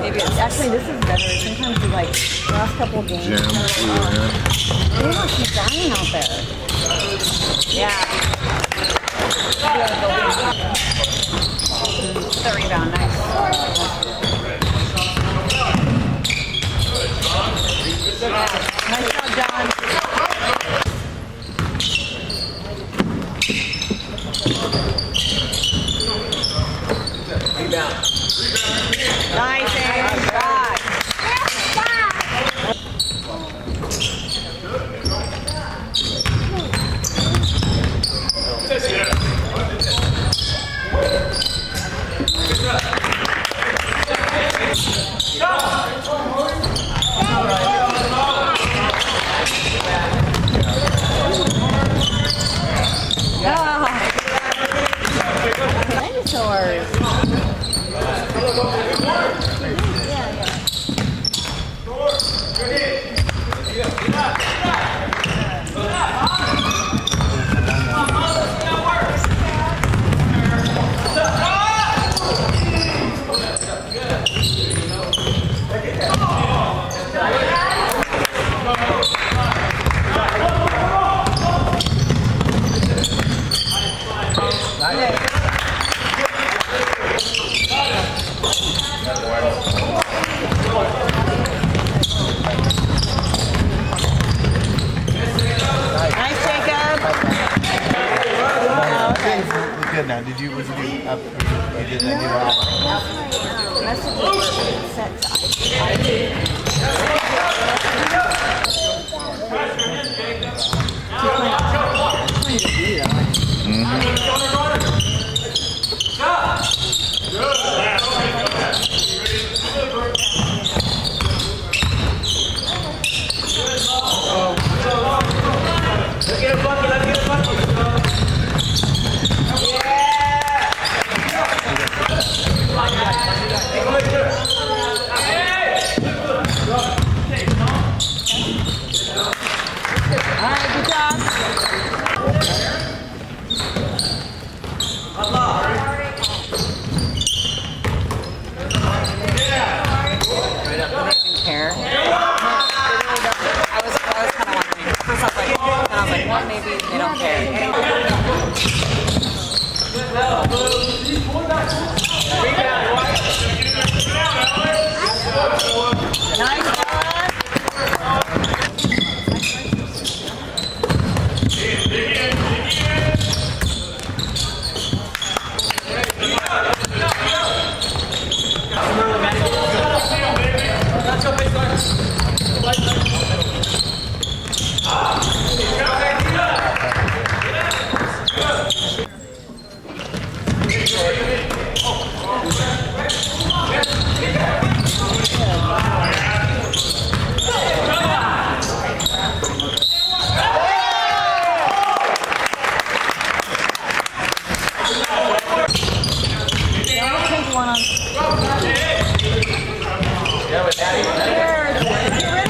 Maybe it's actually this is better. Sometimes you like last couple games. Jim, They must keep dying out there. Yeah. The rebound, nice. Nice job, John. Rebound. Nice, Aaron. Shot. Dinosaurs. Nice, Jacob. Oh, okay. We're good now. Did you, what did you do? You did that new album? Messages set to Let's get a bucket, let's get a bucket. All right, good job. Care. I was kind of wondering. First I was like, well, maybe they don't care. Nice, one on. Get rid